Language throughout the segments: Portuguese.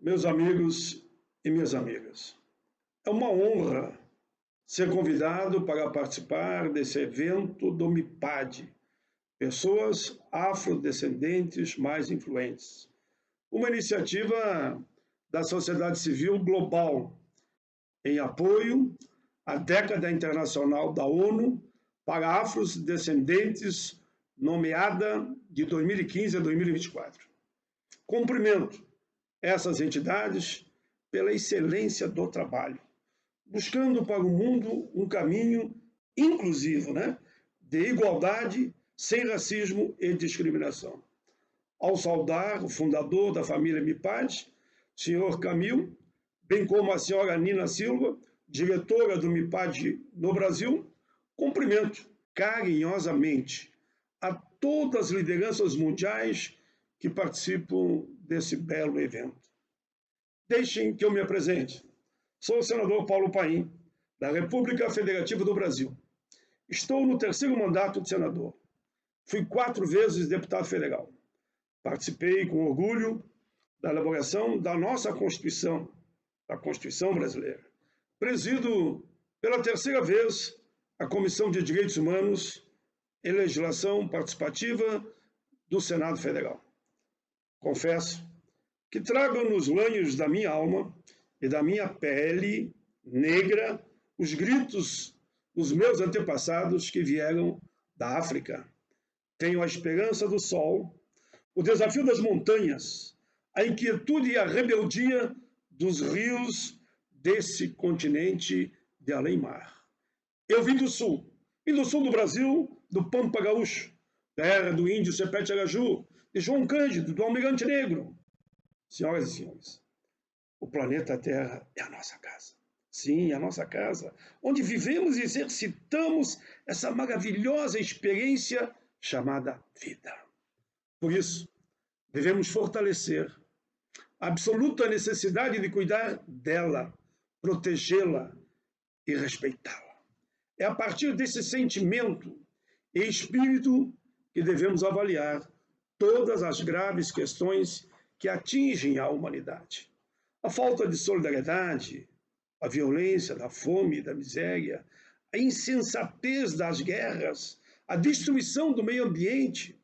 Meus amigos e minhas amigas, é uma honra ser convidado para participar desse evento do MIPAD, Pessoas Afrodescendentes Mais Influentes, uma iniciativa da sociedade civil global em apoio à Década Internacional da ONU para Afrodescendentes, nomeada de 2015 a 2024. Cumprimento essas entidades pela excelência do trabalho, buscando para o mundo um caminho inclusivo, de igualdade, sem racismo e discriminação. Ao saudar o fundador da família MIPAD, senhor Camil, bem como a senhora Nina Silva, diretora do MIPAD no Brasil, cumprimento carinhosamente a todas as lideranças mundiais que participam desse belo evento. Deixem que eu me apresente. Sou o senador Paulo Paim, da República Federativa do Brasil. Estou no terceiro mandato de senador. Fui 4 vezes deputado federal. Participei com orgulho da elaboração da nossa Constituição, da Constituição brasileira. Presido pela terceira vez a Comissão de Direitos Humanos e Legislação Participativa do Senado Federal. Confesso que trago nos lanhos da minha alma e da minha pele negra os gritos dos meus antepassados que vieram da África. Tenho a esperança do sol, o desafio das montanhas, a inquietude e a rebeldia dos rios desse continente de além-mar. Eu vim do sul do Brasil, do Pampa Gaúcho, terra do índio Sepete Araju, de João Cândido, do Almirante Negro. Senhoras e senhores, o planeta Terra é a nossa casa. Sim, a nossa casa, onde vivemos e exercitamos essa maravilhosa experiência chamada vida. Por isso, devemos fortalecer a absoluta necessidade de cuidar dela, protegê-la e respeitá-la. É a partir desse sentimento e espírito que devemos avaliar todas as graves questões que atingem a humanidade. A falta de solidariedade, a violência, da fome, da miséria, a insensatez das guerras, a destruição do meio ambiente.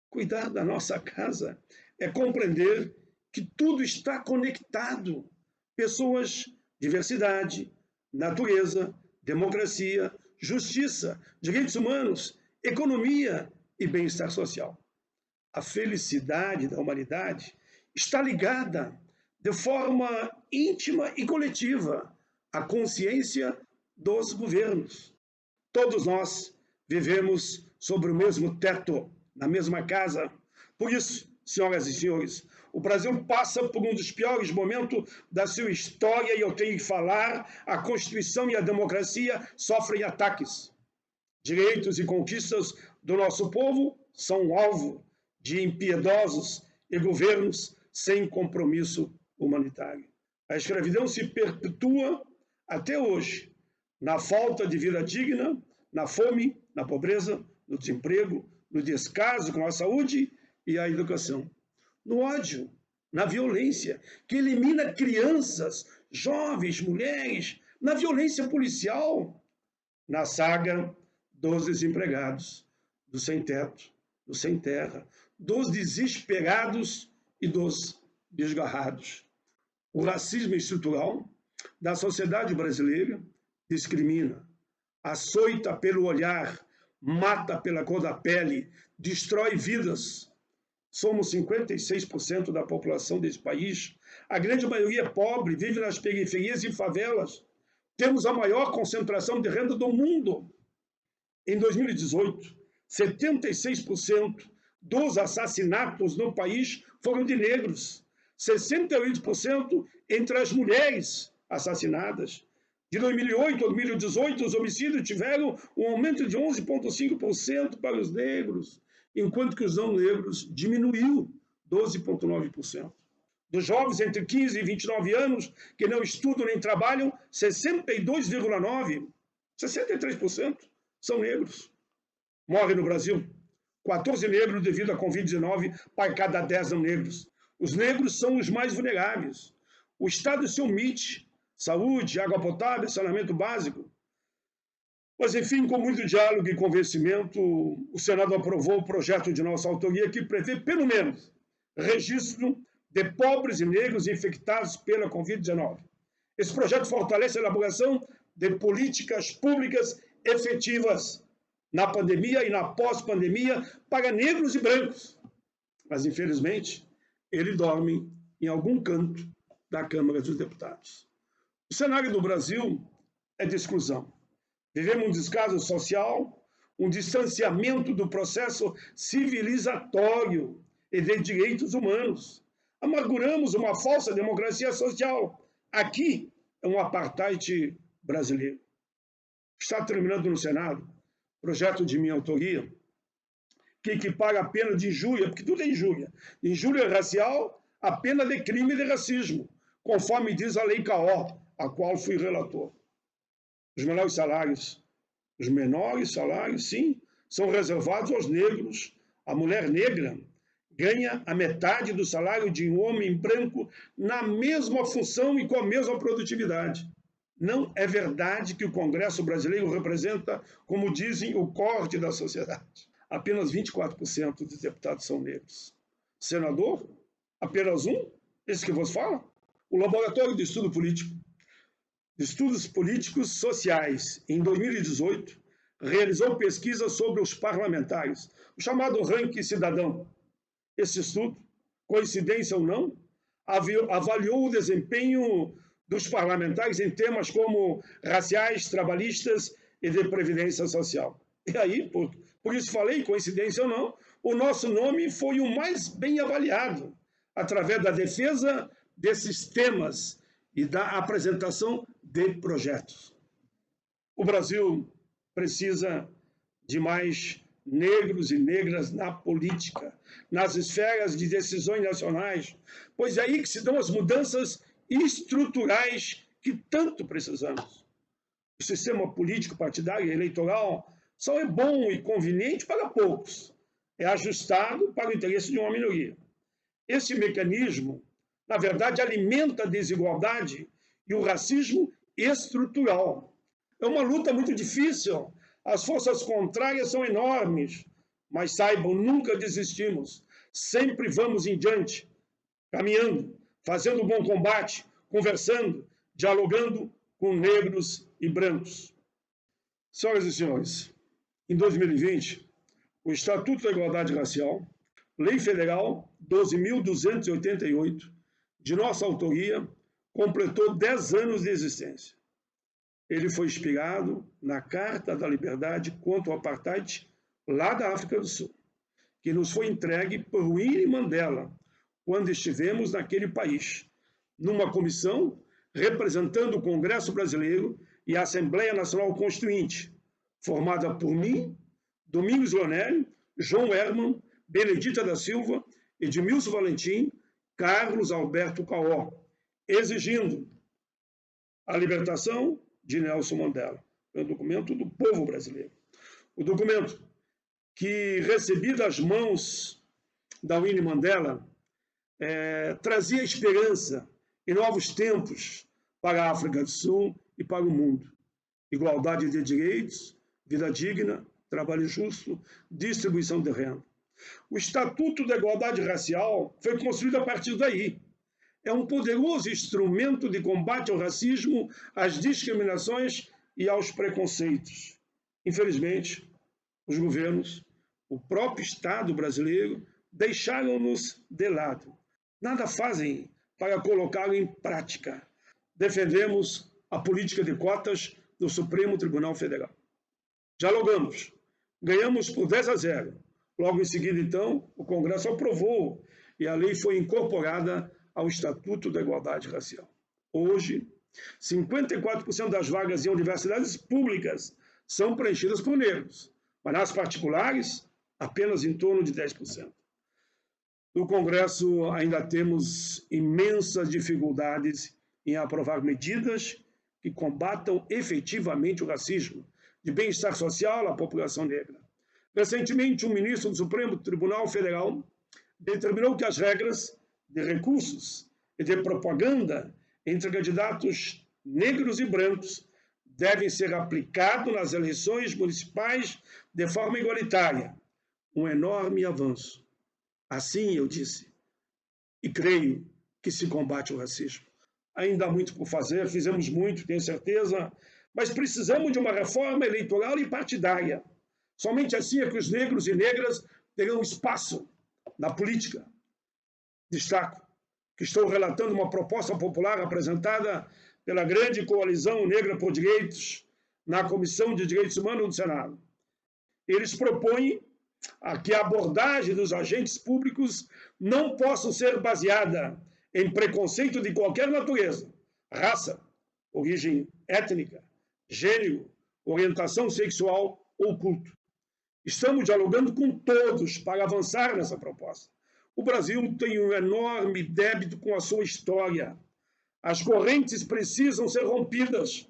Cuidar da nossa casa é compreender que tudo está conectado. Pessoas, diversidade, natureza, democracia, justiça, direitos humanos, economia e bem-estar social. A felicidade da humanidade está ligada de forma íntima e coletiva à consciência dos governos. Todos nós vivemos sobre o mesmo teto, na mesma casa. Por isso, senhoras e senhores, o Brasil passa por um dos piores momentos da sua história e eu tenho que falar, a Constituição e a democracia sofrem ataques. Direitos e conquistas do nosso povo são alvo de impiedosos e governos sem compromisso humanitário. A escravidão se perpetua até hoje, na falta de vida digna, na fome, na pobreza, no desemprego, no descaso com a saúde e a educação, no ódio, na violência, que elimina crianças, jovens, mulheres, na violência policial, na saga dos desempregados, do sem-teto, do sem-terra, dos desesperados e dos desgarrados. O racismo estrutural da sociedade brasileira discrimina, açoita pelo olhar, mata pela cor da pele, destrói vidas. Somos 56% da população desse país. A grande maioria é pobre, vive nas periferias e favelas. Temos a maior concentração de renda do mundo. Em 2018, 76% dos assassinatos no país foram de negros. 68% entre as mulheres assassinadas. De 2008 a 2018, os homicídios tiveram um aumento de 11,5% para os negros, enquanto que os não negros diminuiu 12,9%. Dos jovens entre 15 e 29 anos que não estudam nem trabalham, 62,9%, 63% são negros. Morrem no Brasil 14 negros devido à Covid-19 para cada 10 não negros. Os negros são os mais vulneráveis. O Estado se omite. Saúde, água potável, saneamento básico. Mas, enfim, com muito diálogo e convencimento, o Senado aprovou o projeto de nossa autoria que prevê, pelo menos, registro de pobres e negros infectados pela Covid-19. Esse projeto fortalece a elaboração de políticas públicas efetivas na pandemia e na pós-pandemia para negros e brancos. Mas, infelizmente, ele dorme em algum canto da Câmara dos Deputados. O cenário do Brasil é de exclusão. Vivemos um descaso social, um distanciamento do processo civilizatório e de direitos humanos. Amarguramos uma falsa democracia social. Aqui é um apartheid brasileiro. Está terminando no Senado projeto de minha autoria que equipara a pena de injúria, porque tudo é injúria, injúria racial, a pena de crime de racismo, conforme diz a Lei CAO, a qual fui relator. Os menores salários, sim, são reservados aos negros. A mulher negra ganha a metade do salário de um homem branco na mesma função e com a mesma produtividade. Não é verdade que o Congresso brasileiro representa, como dizem, o corte da sociedade. Apenas 24% dos deputados são negros. Senador, apenas um, esse que vos fala. O Laboratório de Estudo Político, Estudos Políticos Sociais, em 2018, realizou pesquisa sobre os parlamentares, o chamado ranking cidadão. Esse estudo, coincidência ou não, avaliou o desempenho dos parlamentares em temas como raciais, trabalhistas e de previdência social. E aí, por isso falei, coincidência ou não, o nosso nome foi o mais bem avaliado, através da defesa desses temas e da apresentação de projetos. O Brasil precisa de mais negros e negras na política, nas esferas de decisões nacionais, pois é aí que se dão as mudanças estruturais que tanto precisamos. O sistema político partidário e eleitoral só é bom e conveniente para poucos, é ajustado para o interesse de uma minoria. Esse mecanismo, na verdade, alimenta a desigualdade e o racismo estrutural. É uma luta muito difícil, as forças contrárias são enormes, mas saibam, nunca desistimos, sempre vamos em diante, caminhando, fazendo um bom combate, conversando, dialogando com negros e brancos. Senhoras e senhores, em 2020, o Estatuto da Igualdade Racial, Lei Federal 12.288, de nossa autoria, completou 10 anos de existência. Ele foi inspirado na Carta da Liberdade contra o Apartheid, lá da África do Sul, que nos foi entregue por Winnie Mandela, quando estivemos naquele país, numa comissão representando o Congresso Brasileiro e a Assembleia Nacional Constituinte, formada por mim, Domingos Leonelli, João Herman, Benedita da Silva, Edmilson Valentim, Carlos Alberto Caó, exigindo a libertação de Nelson Mandela. É um documento do povo brasileiro. O documento que recebi das mãos da Winnie Mandela trazia esperança e novos tempos para a África do Sul e para o mundo. Igualdade de direitos, vida digna, trabalho justo, distribuição de renda. O Estatuto da Igualdade Racial foi construído a partir daí. É um poderoso instrumento de combate ao racismo, às discriminações e aos preconceitos. Infelizmente, os governos, o próprio Estado brasileiro, deixaram-nos de lado. Nada fazem para colocá-lo em prática. Defendemos a política de cotas do Supremo Tribunal Federal. Dialogamos, ganhamos por 10-0. Logo em seguida, então, o Congresso aprovou e a lei foi incorporada ao Estatuto da Igualdade Racial. Hoje, 54% das vagas em universidades públicas são preenchidas por negros, mas nas particulares, apenas em torno de 10%. No Congresso, ainda temos imensas dificuldades em aprovar medidas que combatam efetivamente o racismo, de bem-estar social à população negra. Recentemente, um ministro do Supremo Tribunal Federal determinou que as regras de recursos e de propaganda entre candidatos negros e brancos devem ser aplicados nas eleições municipais de forma igualitária. Um enorme avanço. Assim, eu disse, e creio que se combate o racismo. Ainda há muito por fazer, fizemos muito, tenho certeza, mas precisamos de uma reforma eleitoral e partidária. Somente assim é que os negros e negras terão espaço na política. Destaco que estou relatando uma proposta popular apresentada pela grande coalizão negra por direitos na Comissão de Direitos Humanos do Senado. Eles propõem que a abordagem dos agentes públicos não possa ser baseada em preconceito de qualquer natureza, raça, origem étnica, gênero, orientação sexual ou culto. Estamos dialogando com todos para avançar nessa proposta. O Brasil tem um enorme débito com a sua história. As correntes precisam ser rompidas,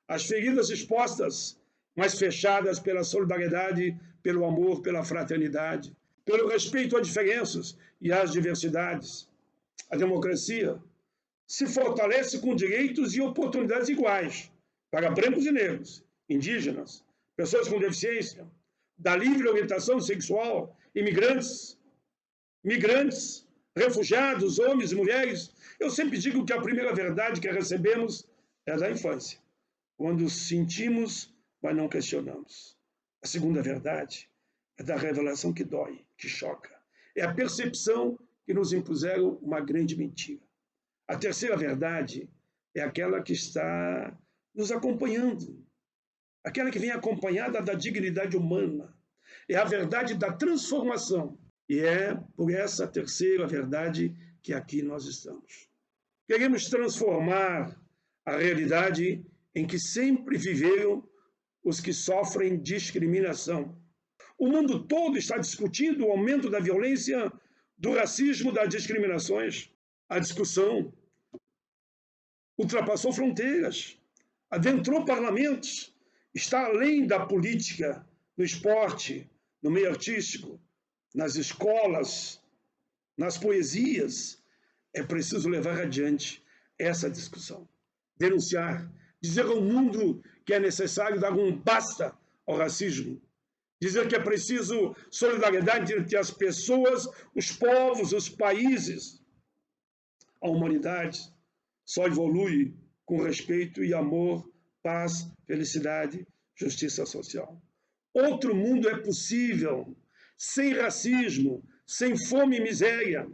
as feridas expostas, mas fechadas pela solidariedade, pelo amor, pela fraternidade, pelo respeito às diferenças e às diversidades. A democracia se fortalece com direitos e oportunidades iguais para brancos e negros, indígenas, pessoas com deficiência, da livre orientação sexual, imigrantes, migrantes, refugiados, homens e mulheres. Eu sempre digo que a primeira verdade que recebemos é da infância, quando sentimos, mas não questionamos. A segunda verdade é da revelação que dói, que choca. É a percepção que nos impuseram uma grande mentira. A terceira verdade é aquela que está nos acompanhando, aquela que vem acompanhada da dignidade humana. É a verdade da transformação. E é por essa terceira verdade que aqui nós estamos. Queremos transformar a realidade em que sempre viveram os que sofrem discriminação. O mundo todo está discutindo o aumento da violência, do racismo, das discriminações. A discussão ultrapassou fronteiras, adentrou parlamentos, está além da política, no esporte, no meio artístico, nas escolas, nas poesias. É preciso levar adiante essa discussão, denunciar, dizer ao mundo que é necessário dar um basta ao racismo, dizer que é preciso solidariedade entre as pessoas, os povos, os países. A humanidade só evolui com respeito e amor, paz, felicidade, justiça social. Outro mundo é possível, sem racismo, sem fome e miséria.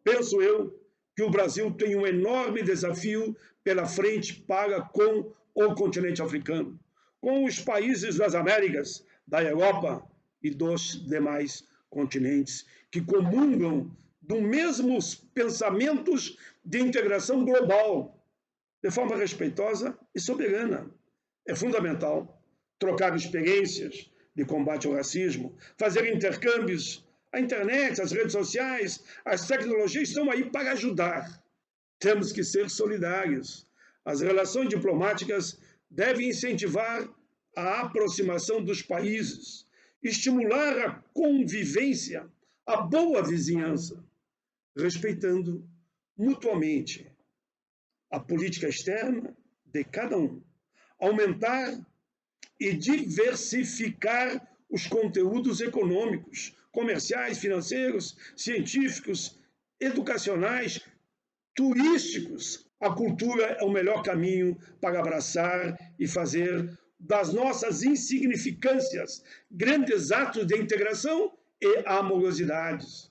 Penso eu que o Brasil tem um enorme desafio pela frente para com o continente africano, com os países das Américas, da Europa e dos demais continentes, que comungam dos mesmos pensamentos de integração global, de forma respeitosa e soberana. É fundamental trocar experiências de combate ao racismo, fazer intercâmbios. A internet, as redes sociais, as tecnologias estão aí para ajudar. Temos que ser solidários. As relações diplomáticas devem incentivar a aproximação dos países, estimular a convivência, a boa vizinhança, respeitando mutuamente a política externa de cada um, aumentar e diversificar os conteúdos econômicos, comerciais, financeiros, científicos, educacionais, turísticos. A cultura é o melhor caminho para abraçar e fazer das nossas insignificâncias grandes atos de integração e amorosidades,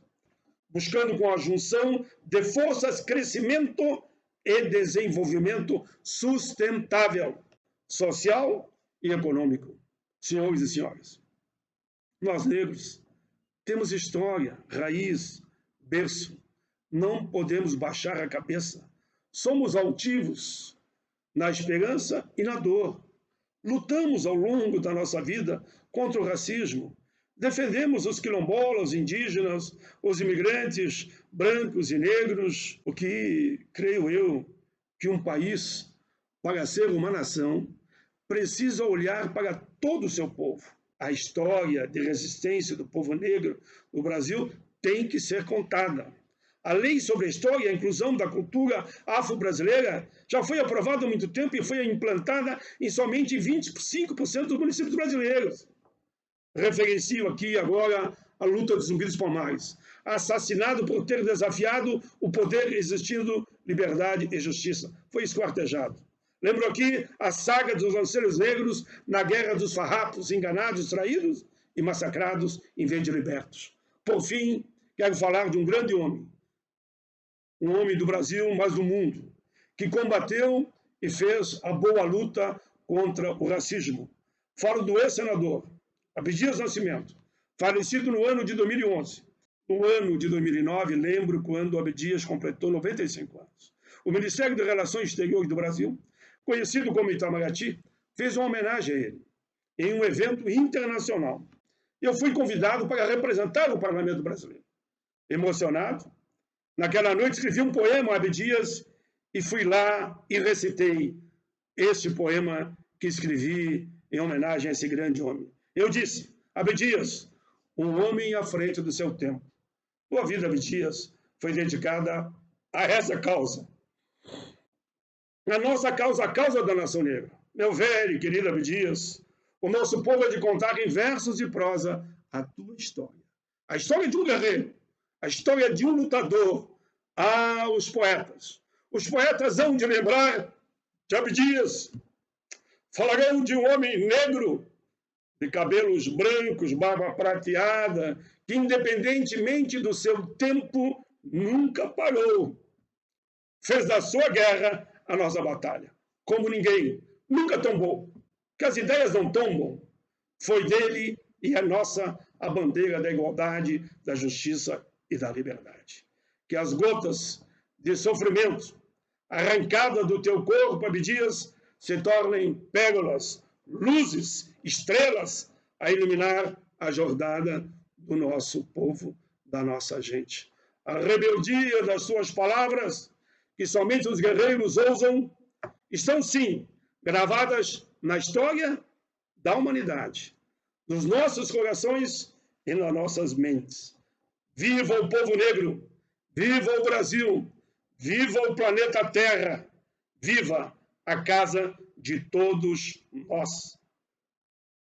buscando com a junção de forças crescimento e desenvolvimento sustentável, social e econômico. Senhores e senhoras, nós negros temos história, raiz, berço. Não podemos baixar a cabeça. Somos altivos na esperança e na dor. Lutamos ao longo da nossa vida contra o racismo. Defendemos os quilombolas, os indígenas, os imigrantes brancos e negros, o que, creio eu, que um país, para ser uma nação, precisa olhar para todo o seu povo. A história de resistência do povo negro no Brasil tem que ser contada. A lei sobre a história e a inclusão da cultura afro-brasileira já foi aprovada há muito tempo e foi implantada em somente 25% dos municípios brasileiros. Referencio aqui agora a luta dos Zumbi dos Palmares, assassinado por ter desafiado o poder existindo liberdade e justiça. Foi esquartejado. Lembro aqui a saga dos lanceiros negros na Guerra dos Farrapos, enganados, traídos e massacrados em vez de libertos. Por fim, quero falar de um grande homem, um homem do Brasil, mas do mundo, que combateu e fez a boa luta contra o racismo. Falo do ex-senador Abdias Nascimento, falecido no ano de 2011. No ano de 2009, lembro quando Abdias completou 95 anos. O Ministério de Relações Exteriores do Brasil, conhecido como Itamaraty, fez uma homenagem a ele, em um evento internacional. Eu fui convidado para representar o Parlamento brasileiro. Emocionado, naquela noite escrevi um poema a Abdias e fui lá e recitei este poema que escrevi em homenagem a esse grande homem. Eu disse: Abdias, um homem à frente do seu tempo. Tua vida, Abdias, foi dedicada a essa causa. A nossa causa, a causa da nação negra. Meu velho e querido Abdias, o nosso povo é de contar em versos e prosa a tua história. A história de um guerreiro, a história de um lutador. Ah, os poetas. Os poetas hão de lembrar de Abdias. Falarão de um homem negro, de cabelos brancos, barba prateada, que independentemente do seu tempo, nunca parou. Fez da sua guerra a nossa batalha. Como ninguém, nunca tombou, que as ideias não tombam. Foi dele e é nossa a bandeira da igualdade, da justiça e da liberdade. Que as gotas de sofrimento arrancadas do teu corpo, Abdias, se tornem pérolas, luzes, estrelas a iluminar a jornada do nosso povo, da nossa gente. A rebeldia das suas palavras, que somente os guerreiros ousam, estão sim gravadas na história da humanidade, nos nossos corações e nas nossas mentes. Viva o povo negro! Viva o Brasil! Viva o planeta Terra! Viva a casa de todos nós!